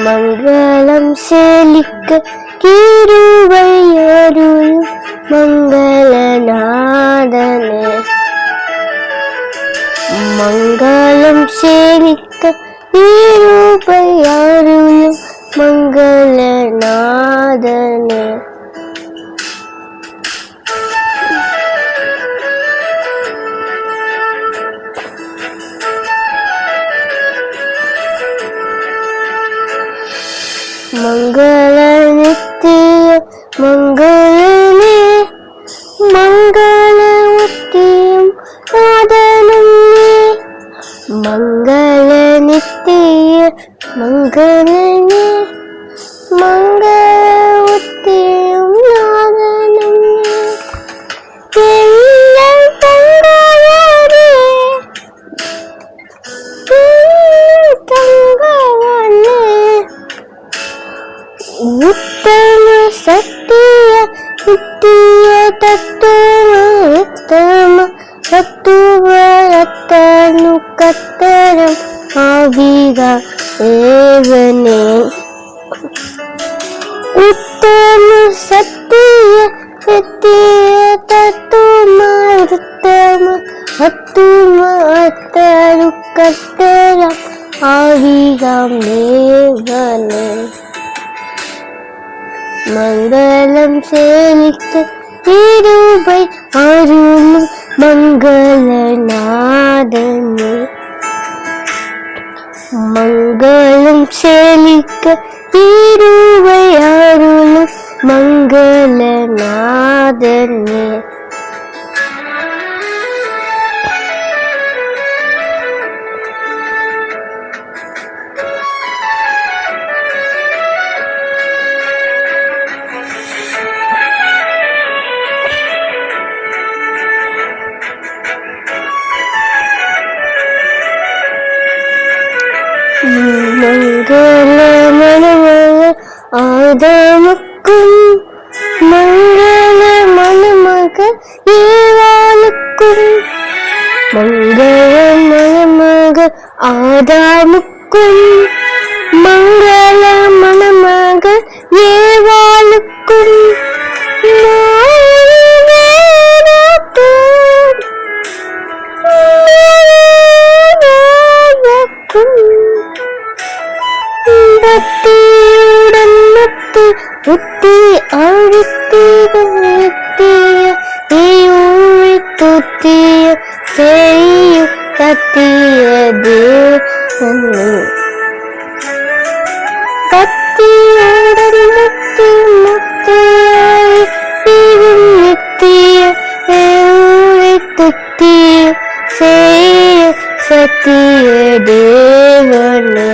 மங்களம் செழிக்க கிருபை அருள் மங்களநாதனே. மங்களம் செழிக்க கிருபை அருள் மங்களநாதனே. மங்கள நித்திய மங்களனே மங்கள முத்தியும் நாதனும் நீ. மங்கள நித்திய மங்களனே மங்கள முத்தியும் நாதனும் நீ. எங்கள் தங்கவரே தங்கவனே உத்தம சத்திய நித்திய தத்துவ உத்தம தத்துவ ரத்தனு கத்தரம் ஆவிகா ஏவனே. உத்தம சத்திய நித்திய தத்துவ உத்தம தத்துவ ரத்தனு கத்தரம் ஆவிகா ஏவனே. மங்களம் செழிக்க கிருபை அருள் மங்களநாதனே. மங்களம் செழிக்க கிருபை அருள் மங்களநாதனே. மங்கள மணமக ஆதாமுக்கும் மங்கள மணமக ஏவாளுக்கும். மங்கள மணமக ஆதாமுக்கும் மங்கள மணமக ஏவாளுக்கும். பக்தியுடன் முத்து புத்தி அழுத்திய ஊழி துத்திய செய்ய கத்திய தேவனே. பக்தியுடன் முத்தி முத்தியாய் நித்திய ஊழி துத்திய செய்ய சத்திய தேவனே.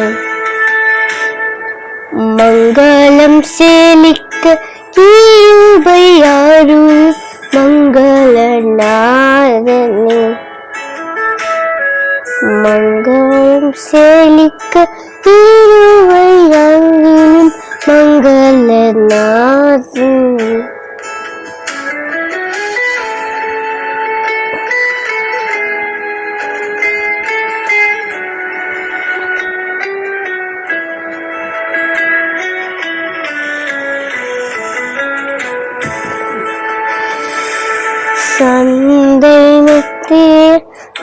மங்களம் செழிக்க கிருபை அருள் மங்களநாதனே. மங்களம் செழிக்க கிருபை அருள் மங்களநாதனே. சந்தை நித்திய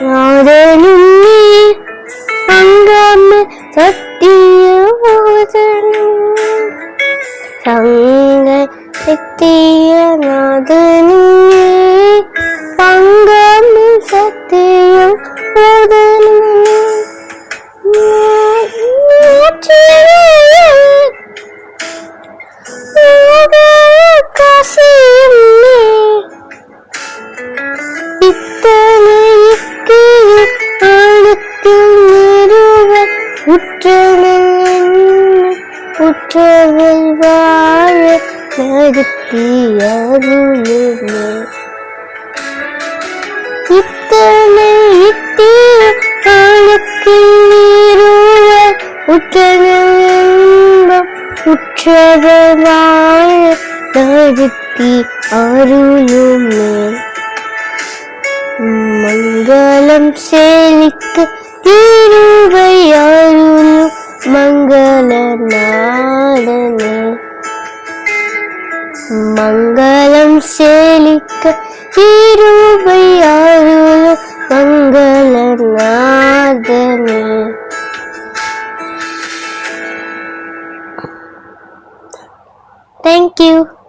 நாதனும் நீ. அங்கம சத்திய சங்க நித்திய நாதனும் நீ. அங்கம சத்திய உற்றவள் வாழ நருத்தியருளுமே. இத்தனை இத்திய காலத்தில் நீருவ உற்றவள் உற்றவள் வாழ நருத்தி அருளுமே. மங்களம் செழிக்க கிருபை அருள் மங்களநாதனே. மங்களம் செழிக்க இருபை அருளும் மங்களநாதனே. Thank you.